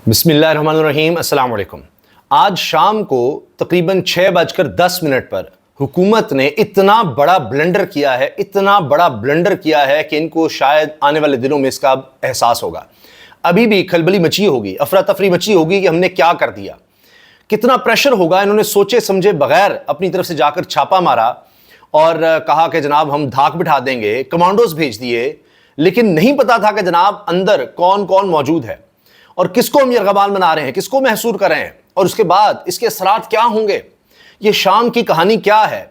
بسم اللہ الرحمن الرحیم۔ السلام علیکم۔ آج شام کو تقریباً 6:10 پر حکومت نے اتنا بڑا بلنڈر کیا ہے کہ ان کو شاید آنے والے دنوں میں اس کا احساس ہوگا۔ ابھی بھی کھلبلی مچی ہوگی، افراتفری مچی ہوگی کہ ہم نے کیا کر دیا، کتنا پریشر ہوگا۔ انہوں نے سوچے سمجھے بغیر اپنی طرف سے جا کر چھاپا مارا اور کہا کہ جناب ہم دھاک بٹھا دیں گے، کمانڈوز بھیج دیے، لیکن نہیں پتا تھا کہ جناب اندر کون کون موجود ہے اور کس کو ہم یرغمال بنا رہے ہیں، کس کو محصور کر رہے ہیں، اور اس کے بعد اس کے اثرات کیا ہوں گے، یہ شام کی کہانی کیا ہے،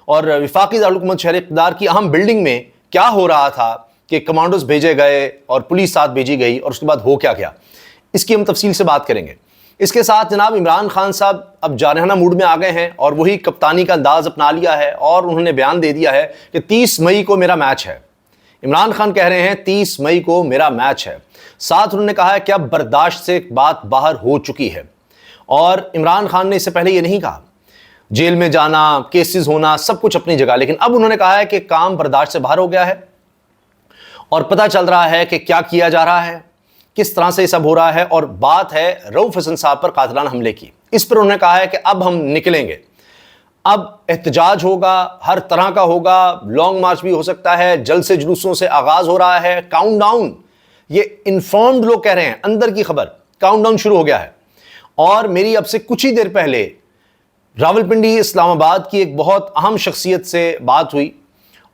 اور وفاقی دارالحکومت شہر اقتدار کی اہم بلڈنگ میں کیا ہو رہا تھا کہ کمانڈوز بھیجے گئے اور پولیس ساتھ بھیجی گئی، اور اس کے بعد ہو کیا گیا، اس کی ہم تفصیل سے بات کریں گے۔ اس کے ساتھ جناب عمران خان صاحب اب جارحانہ موڈ میں آ گئے ہیں اور وہی کپتانی کا انداز اپنا لیا ہے، اور انہوں نے بیان دے دیا ہے کہ 30 مئی کو میرا میچ ہے۔ عمران خان کہہ رہے ہیں 30 مئی کو میرا میچ ہے۔ ساتھ انہوں نے کہا ہے کہ اب برداشت سے بات باہر ہو چکی ہے، اور عمران خان نے اس سے پہلے یہ نہیں کہا، جیل میں جانا، کیسز ہونا، سب کچھ اپنی جگہ، لیکن اب انہوں نے کہا ہے کہ کام برداشت سے باہر ہو گیا ہے اور پتہ چل رہا ہے کہ کیا کیا جا رہا ہے، کس طرح سے یہ سب ہو رہا ہے، اور بات ہے رؤف حسن صاحب پر قاتلانہ حملے کی۔ اس پر انہوں نے کہا ہے کہ اب ہم نکلیں گے، اب احتجاج ہوگا، ہر طرح کا ہوگا، لانگ مارچ بھی ہو سکتا ہے، جلسے جلوسوں سے آغاز ہو رہا ہے، کاؤنٹ ڈاؤن، یہ انفارمڈ لوگ کہہ رہے ہیں، اندر کی خبر، کاؤنٹ ڈاؤن شروع ہو گیا ہے۔ اور میری اب سے کچھ ہی دیر پہلے راولپنڈی اسلام آباد کی ایک بہت اہم شخصیت سے بات ہوئی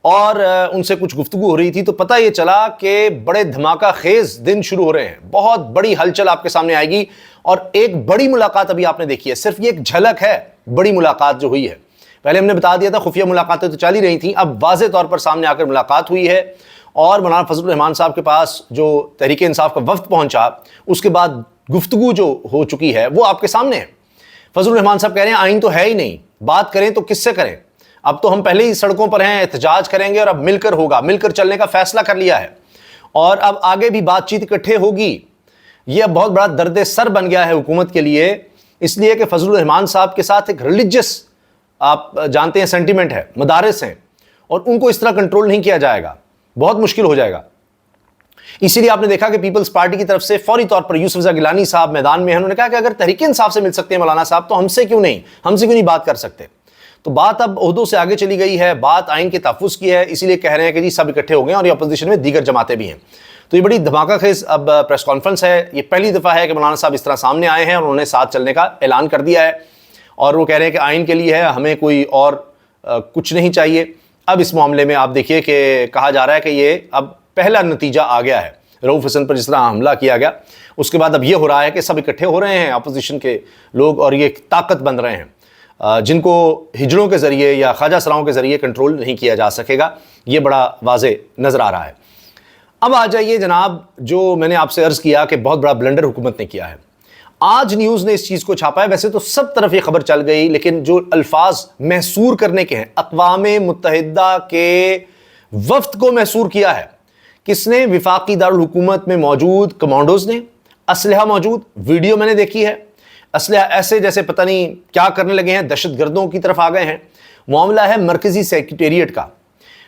اور ان سے کچھ گفتگو ہو رہی تھی، تو پتہ یہ چلا کہ بڑے دھماکہ خیز دن شروع ہو رہے ہیں، بہت بڑی ہلچل آپ کے سامنے آئے گی، اور ایک بڑی ملاقات ابھی آپ نے دیکھی ہے، صرف یہ ایک جھلک ہے بڑی ملاقات جو ہوئی ہے۔ پہلے ہم نے بتا دیا تھا خفیہ ملاقاتیں تو چل ہی رہی تھیں، اب واضح طور پر سامنے آ کر ملاقات ہوئی ہے، اور مولانا فضل الرحمان صاحب کے پاس جو تحریک انصاف کا وفد پہنچا، اس کے بعد گفتگو جو ہو چکی ہے وہ آپ کے سامنے ہے۔ فضل الرحمان صاحب کہہ رہے ہیں آئین تو ہے ہی نہیں، بات کریں تو کس سے کریں، اب تو ہم پہلے ہی سڑکوں پر ہیں، احتجاج کریں گے، اور اب مل کر ہوگا، مل کر چلنے کا فیصلہ کر لیا ہے، اور اب آگے بھی بات چیت اکٹھے ہوگی۔ یہ اب بہت بڑا درد سر بن گیا ہے حکومت کے لیے، اس لیے کہ فضل الرحمان صاحب کے ساتھ ایک ریلیجس، آپ جانتے ہیں، سینٹیمنٹ ہے، مدارس ہیں، اور ان کو اس طرح کنٹرول نہیں کیا جائے گا، بہت مشکل ہو جائے گا۔ اسی لیے آپ نے دیکھا کہ پیپلز پارٹی کی طرف سے فوری طور پر یوسف رضا گیلانی صاحب میدان میں ہیں، انہوں نے کہا کہ اگر تحریک انصاف سے مل سکتے ہیں مولانا صاحب تو ہم سے کیوں نہیں بات کر سکتے۔ تو بات اب عہدوں سے آگے چلی گئی ہے، بات آئین کے تحفظ کی ہے، اسی لیے کہہ رہے ہیں کہ جی سب اکٹھے ہو گئے، اور یہ اپوزیشن میں دیگر جماعتیں بھی ہیں۔ تو یہ بڑی دھماکہ خیز اب پریس کانفرنس ہے، یہ پہلی دفعہ ہے کہ مولانا صاحب اس طرح سامنے آئے ہیں اور انہوں نے ساتھ چلنے کا اعلان کر دیا ہے، اور وہ کہہ رہے ہیں کہ آئین کے لیے ہے، ہمیں کوئی اور کچھ نہیں چاہیے۔ اب اس معاملے میں آپ دیکھیے کہ کہا جا رہا ہے کہ یہ اب پہلا نتیجہ آ گیا ہے، رؤف حسن پر جس طرح حملہ کیا گیا، اس کے بعد اب یہ ہو رہا ہے کہ سب اکٹھے ہو رہے ہیں اپوزیشن کے لوگ، اور یہ ایک طاقت بن رہے ہیں جن کو ہجڑوں کے ذریعے یا خواجہ سراؤں کے ذریعے کنٹرول نہیں کیا جا سکے گا۔ یہ بڑا واضح نظر آ رہا ہے۔ اب آ جائیے جناب، جو میں نے آپ سے عرض کیا کہ بہت بڑا بلنڈر حکومت نے کیا ہے، آج نیوز نے اس چیز کو چھاپا ہے۔ ویسے تو سب طرف یہ خبر چل گئی، لیکن جو الفاظ محصور کرنے کے ہیں، اقوام متحدہ کے وفد کو محصور کیا ہے، کس نے؟ وفاقی دارالحکومت میں موجود کمانڈوز نے، اسلحہ موجود، ویڈیو میں نے دیکھی ہے، اسلحہ ایسے جیسے پتہ نہیں کیا کرنے لگے ہیں، دہشت گردوں کی طرف آ گئے ہیں۔ معاملہ ہے مرکزی سیکریٹریٹ کا۔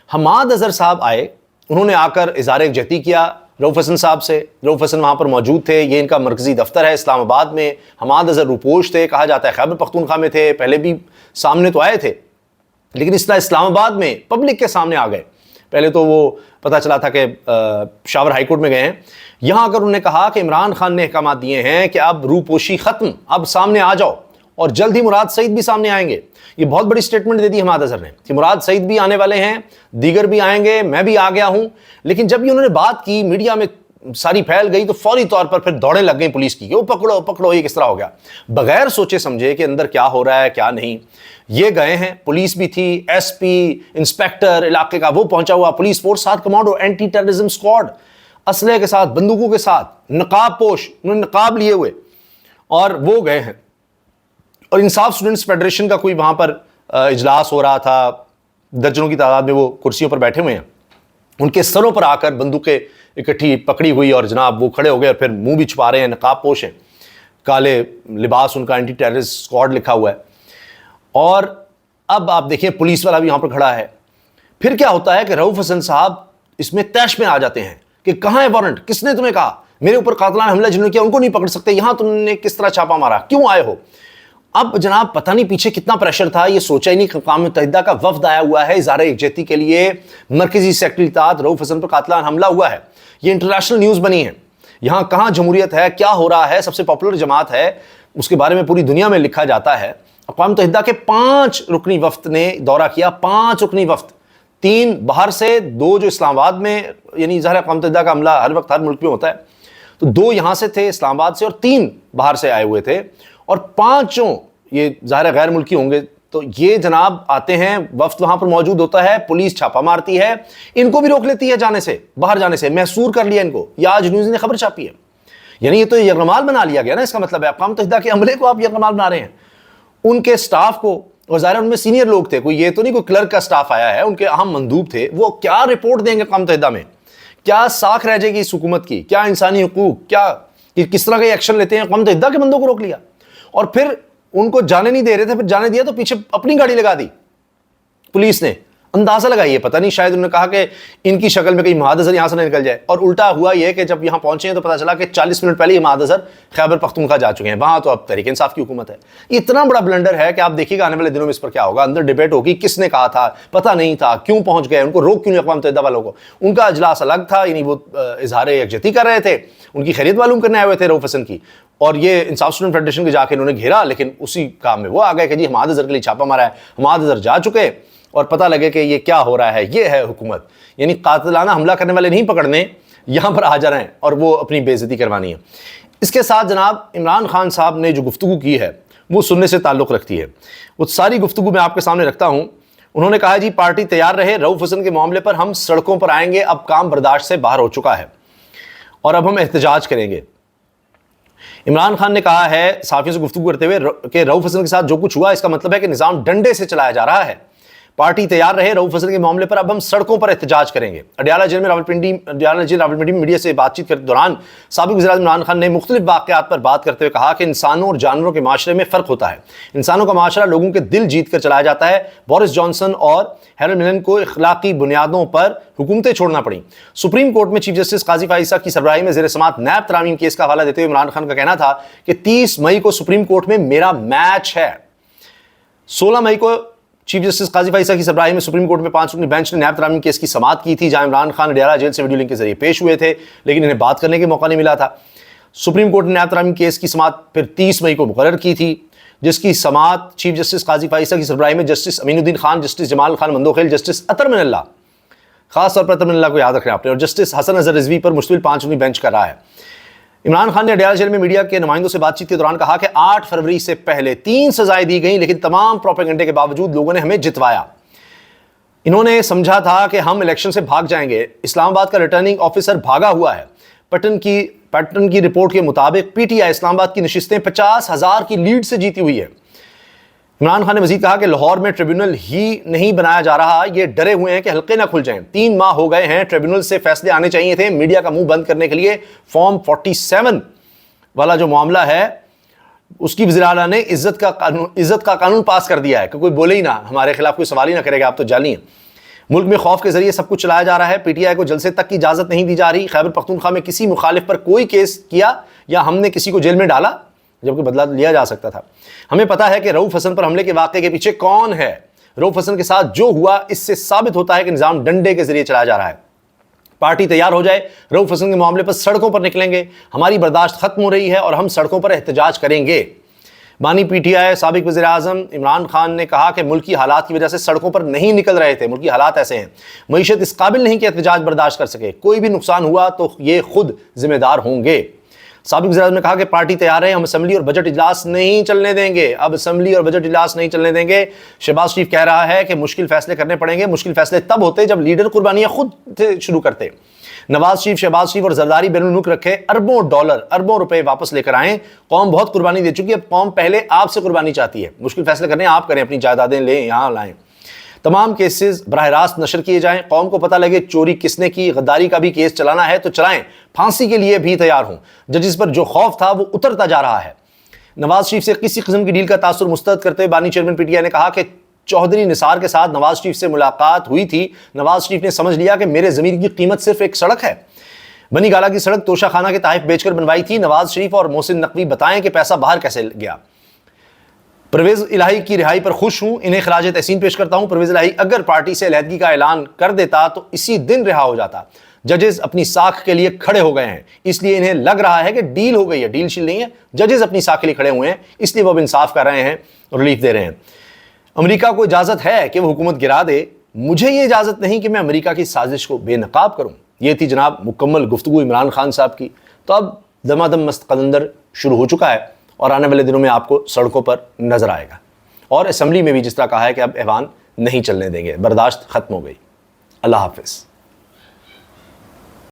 حماد اظہر صاحب آئے، انہوں نے آ کر اظہار یکجہتی کیا رؤف حسن صاحب سے، رؤف حسن وہاں پر موجود تھے، یہ ان کا مرکزی دفتر ہے اسلام آباد میں، حماد اظہر روپوش تھے، کہا جاتا ہے خیبر پختونخوا میں تھے، پہلے بھی سامنے تو آئے تھے، لیکن اس طرح اسلام آباد میں پبلک کے سامنے آ گئے۔ پہلے تو وہ پتہ چلا تھا کہ پشاور ہائی کورٹ میں گئے ہیں، یہاں اگر انہوں نے کہا کہ عمران خان نے احکامات دیے ہیں کہ اب روپوشی ختم، اب سامنے آ جاؤ، اور جلد ہی مراد سعید بھی سامنے آئیں گے۔ یہ بہت بڑی سٹیٹمنٹ دے دی حماد اظہر نے کہ مراد سعید بھی آنے والے ہیں، دیگر بھی آئیں گے، میں بھی آ گیا ہوں۔ لیکن جب یہ انہوں نے بات کی، میڈیا میں ساری پھیل گئی، تو فوری طور پر پھر دوڑیں لگ گئیں پولیس کی کہ وہ پکڑو پکڑو، یہ کس طرح ہو گیا، بغیر سوچے سمجھے کہ اندر کیا ہو رہا ہے کیا نہیں۔ یہ گئے ہیں، پولیس بھی تھی، ایس پی، انسپیکٹر علاقے کا وہ پہنچا ہوا، پولیس فورس ساتھ، کمانڈو، اینٹی ٹیررزم اسکواڈ، اسلحے کے ساتھ، بندوقوں کے ساتھ، نقاب پوش، انہوں نے نقاب لیے ہوئے، اور وہ گئے ہیں۔ اور انصاف اسٹوڈنٹس فیڈریشن کا کوئی وہاں پر اجلاس ہو رہا تھا، درجنوں کی تعداد میں وہ کرسیوں پر بیٹھے ہوئے ہیں، ان کے سروں پر آ کر بندوقیں اکٹھی پکڑی ہوئی، اور جناب وہ کھڑے ہو گئے، اور پھر منہ بھی چھپا رہے ہیں، نقاب پوش ہیں، کالے لباس ان کا اینٹی ٹیررسٹ اسکواڈ لکھا ہوا ہے۔ اور اب آپ دیکھیں پولیس والا بھی یہاں پر کھڑا ہے۔ پھر کیا ہوتا ہے کہ رؤف حسن صاحب اس میں تیش میں آ جاتے ہیں کہ کہاں ہے وارنٹ، کس نے تمہیں کہا، میرے اوپر قاتلانہ حملہ جنہوں نے کیا ان کو نہیں پکڑ سکتے, یہاں تم نے کس طرح چھاپا مارا, کیوں آئے ہو؟ اب جناب پتہ نہیں پیچھے کتنا پریشر تھا, یہ سوچا ہی نہیں کہ اقوام متحدہ کا وفد آیا ہوا ہے اظہار یکجہتی کے لیے, مرکزی سیکرٹری اطاعت رؤوف حسن پر قاتلانہ حملہ ہوا ہے, یہ انٹرنیشنل نیوز بنی ہے. یہاں کہاں جمہوریت ہے, کیا ہو رہا ہے, سب سے پاپولر جماعت ہے, اس کے بارے میں پوری دنیا میں لکھا جاتا ہے. اقوام متحدہ کے 5 رکنی وفد نے دورہ کیا, 5 رکنی وفد, 3 باہر سے, 2 جو اسلام آباد میں, یعنی ظاہر اقوام متحدہ کا عملہ ہر وقت ہر ملک میں ہوتا ہے, تو 2 یہاں سے تھے اسلام آباد سے, اور 3 باہر سے آئے ہوئے تھے, اور 5 یہ ظاہر غیر ملکی ہوں گے. تو یہ جناب آتے ہیں, وفد وہاں پر موجود ہوتا ہے, پولیس چھاپا مارتی ہے, ان کو بھی روک لیتی ہے جانے سے, باہر جانے سے, محصور کر لیا ان کو. یہ آج نیوز نے خبر چھاپی ہے. یعنی یہ تو یرغمال بنا لیا گیا نا, اس کا مطلب ہے اقوام متحدہ کے عملے کو آپ یرغمال بنا رہے ہیں, ان کے سٹاف کو. اور ظاہر ان میں سینئر لوگ تھے, کوئی یہ تو نہیں کوئی کلرک کا سٹاف آیا ہے, ان کے اہم مندوب تھے, وہ کیا رپورٹ دیں گے اقوام متحدہ میں, کیا ساکھ رہ جائے گی اس حکومت کی, کیا انسانی حقوق, کیا کس طرح کا ایکشن لیتے ہیں. اقوام متحدہ کے بندوں کو روک لیا, اور پھر ان کو جانے نہیں دے رہے تھے, پھر جانے دیا تو پیچھے اپنی گاڑی لگا دی پولیس نے. اندازہ لگائیے, پتہ نہیں شاید انہوں نے کہا کہ ان کی شکل میں کہیں مہاد اظہر یہاں سے نہ نکل جائے, اور الٹا ہوا یہ کہ جب یہاں پہنچے ہیں تو پتہ چلا کہ 40 منٹ پہلے یہ مہاد اظہر خیبر پختونخوا جا چکے ہیں, وہاں تو اب تحریک انصاف کی حکومت ہے. اتنا بڑا بلنڈر ہے کہ آپ دیکھیے گا آنے والے دنوں میں اس پر کیا ہوگا. اندر ڈیبیٹ ہوگی, کس نے کہا تھا, پتہ نہیں تھا, کیوں پہنچ گئے, ان کو روک کیوں نہیں اقوام متحدہ والوں کو. ان کا اجلاس الگ تھا, یعنی وہ اظہار یکجہتی کر رہے تھے, ان کی خیریت معلوم کرنے آئے ہوئے تھے رؤوف حسن کی, اور یہ انصاف اسٹوڈنٹ فیڈریشن کے جا کے انہوں نے گھیرا, لیکن اسی کام میں وہ آ گئے کہ جی مہاد اظہر کے لیے چھاپا مارا ہے, مہاد اظہر جا چکے, اور پتہ لگے کہ یہ کیا ہو رہا ہے. یہ ہے حکومت, یعنی قاتلانہ حملہ کرنے والے نہیں پکڑنے, یہاں پر آ جا رہے ہیں اور وہ اپنی بے عزتی کروانی ہے. اس کے ساتھ جناب عمران خان صاحب نے جو گفتگو کی ہے وہ سننے سے تعلق رکھتی ہے, وہ ساری گفتگو میں آپ کے سامنے رکھتا ہوں. انہوں نے کہا جی پارٹی تیار رہے, رؤوف حسن کے معاملے پر ہم سڑکوں پر آئیں گے, اب کام برداشت سے باہر ہو چکا ہے اور اب ہم احتجاج کریں گے. عمران خان نے کہا ہے صحافیوں سے گفتگو کرتے ہوئے کہ رؤوف حسن کے ساتھ جو کچھ ہوا اس کا مطلب ہے کہ نظام ڈنڈے سے چلایا جا رہا ہے, پارٹی تیار رہے, رؤوف حسن کے معاملے پر اب ہم سڑکوں پر احتجاج کریں گے. اڈیالہ جیل راولپنڈی میں میڈیا سے بات چیت کرتے دوران سابق وزیر اعظم عمران خان نے مختلف واقعات پر بات کرتے ہوئے کہا کہ انسانوں اور جانوروں کے معاشرے میں فرق ہوتا ہے. انسانوں کا معاشرہ لوگوں کے دل جیت کر چلایا جاتا ہے. بورس جانسن اور ہیرل ملن کو اخلاقی بنیادوں پر حکومتیں چھوڑنا پڑیں. سپریم کورٹ میں چیف جسٹس قاضی فائز کی سربراہی میں زیر سماعت نیب ترامیم کیس کا حوالہ دیتے ہوئے عمران خان کا کہنا تھا کہ 30 مئی کو سپریم کورٹ میں میرا میچ ہے. 16 مئی کو چیف جسٹس قاضی فائز کی سربراہی میں سپریم کورٹ میں 5 رکنی بینچ نے نیب ترامیم کیس کی سماعت کی تھی, جہاں عمران خان اڈیالہ جیل سے ویڈیو لنک کے ذریعے پیش ہوئے تھے, لیکن انہیں بات کرنے کے موقع نہیں ملا تھا. سپریم کورٹ نے نیب ترامیم کیس کی سماعت پھر 30 مئی کو مقرر کی تھی, جس کی سماعت چیف جسٹس قاضی فائز کی سربراہی میں جسٹس امین الدین خان, جسٹس جمال خان مندوخیل, جسٹس اطہر من اللہ, خاص طور پر اطہر من اللہ کو یاد رکھنا آپ نے, اور جسٹس حسن اظہر رضوی پر مشتمل 5 رکنی بینچ کر رہا ہے. عمران خان نے اڈیالہ جیل میں میڈیا کے نمائندوں سے بات چیت کے دوران کہا کہ 8 فروری سے پہلے 3 سزائیں دی گئیں, لیکن تمام پروپیگنڈے کے باوجود لوگوں نے ہمیں جتوایا. انہوں نے سمجھا تھا کہ ہم الیکشن سے بھاگ جائیں گے. اسلام آباد کا ریٹرننگ آفیسر بھاگا ہوا ہے. پیٹن کی رپورٹ کے مطابق پی ٹی آئی اسلام آباد کی نشستیں 50,000 کی لیڈ سے جیتی ہوئی ہے. عمران خان نے مزید کہا کہ لاہور میں ٹریبیونل ہی نہیں بنایا جا رہا, یہ ڈرے ہوئے ہیں کہ حلقے نہ کھل جائیں. 3 ماہ ہو گئے ہیں, ٹریبیونل سے فیصلے آنے چاہیے تھے. میڈیا کا منہ بند کرنے کے لیے فارم 47 والا جو معاملہ ہے اس کی وزیر اعلیٰ نے عزت کا قانون پاس کر دیا ہے کہ کوئی بولے ہی نہ, ہمارے خلاف کوئی سوال ہی نہ کرے گا, آپ تو جعلی ہیں. ملک میں خوف کے ذریعے سب کچھ چلایا جا رہا ہے. پی ٹی آئی کو جلسے تک کی اجازت نہیں دی جا رہی. خیبر پختونخوا میں کسی مخالف پر کوئی کیس کیا یا ہم نے کسی کو جیل میں ڈالا جبکہ بدلہ لیا جا سکتا تھا. ہمیں پتا ہے کہ رؤوف حسن پر حملے کے واقعے کے پیچھے کون ہے. رؤوف حسن کے ساتھ جو ہوا اس سے ثابت ہوتا ہے کہ نظام ڈنڈے کے ذریعے چلایا جا رہا ہے. پارٹی تیار ہو جائے, رؤوف حسن کے معاملے پر سڑکوں پر نکلیں گے. ہماری برداشت ختم ہو رہی ہے اور ہم سڑکوں پر احتجاج کریں گے. بانی پی ٹی آئی سابق وزیر اعظم عمران خان نے کہا کہ ملکی حالات کی وجہ سے سڑکوں پر نہیں نکل رہے تھے. ملکی حالات ایسے ہیں, معیشت اس قابل نہیں کہ احتجاج برداشت کر سکے. کوئی بھی نقصان ہوا تو یہ خود ذمہ دار ہوں گے. سابق وزیر اعظم نے کہا کہ پارٹی تیار ہے, ہم اسمبلی اور بجٹ اجلاس نہیں چلنے دیں گے. اب اسمبلی اور بجٹ اجلاس نہیں چلنے دیں گے. شہباز شریف کہہ رہا ہے کہ مشکل فیصلے کرنے پڑیں گے. مشکل فیصلے تب ہوتے جب لیڈر قربانیاں خود شروع کرتے. نواز شریف, شہباز شریف اور زرداری بین الملک رکھے اربوں ڈالر, اربوں روپے واپس لے کر آئیں. قوم بہت قربانی دے چکی ہے. اب قوم پہلے آپ سے قربانی چاہتی ہے. مشکل فیصلے کرنے آپ کریں, اپنی جائیدادیں لیں, یہاں لائیں. تمام کیسز براہ راست نشر کیے جائیں. قوم کو پتہ لگے چوری کس نے کی. غداری کا بھی کیس چلانا ہے تو چلائیں. پھانسی کے لیے بھی تیار ہوں. ججز پر جو خوف تھا وہ اترتا جا رہا ہے. نواز شریف سے کسی قسم کی ڈیل کا تاثر مسترد کرتے ہوئے بانی چیئرمین پی ٹی آئی نے کہا کہ چودھری نثار کے ساتھ نواز شریف سے ملاقات ہوئی تھی. نواز شریف نے سمجھ لیا کہ میرے ضمیر کی قیمت صرف ایک سڑک ہے. بنی گالہ کی سڑک توشہ خانہ کے تحائف بیچ کر بنوائی تھی نواز شریف اور محسن نقوی، بتائیں کہ پیسہ باہر کیسے گیا؟ پرویز الہی کی رہائی پر خوش ہوں، انہیں خراج تحسین پیش کرتا ہوں۔ پرویز الہی اگر پارٹی سے علیحدگی کا اعلان کر دیتا تو اسی دن رہا ہو جاتا۔ ججز اپنی ساکھ کے لیے کھڑے ہو گئے ہیں، اس لیے انہیں لگ رہا ہے کہ ڈیل ہو گئی ہے۔ ڈیل شیل نہیں ہے، ججز اپنی ساکھ کے لیے کھڑے ہوئے ہیں، اس لیے وہ اب انصاف کر رہے ہیں، ریلیف دے رہے ہیں۔ امریکہ کو اجازت ہے کہ وہ حکومت گرا دے، مجھے یہ اجازت نہیں کہ میں امریکہ کی سازش کو بے نقاب کروں۔ یہ تھی جناب مکمل گفتگو عمران خان صاحب کی۔ تو اب دمادم مست قلندر شروع ہو چکا ہے اور آنے والے دنوں میں آپ کو سڑکوں پر نظر آئے گا، اور اسمبلی میں بھی جس طرح کہا ہے کہ اب ایوان نہیں چلنے دیں گے، برداشت ختم ہو گئی۔ اللہ حافظ۔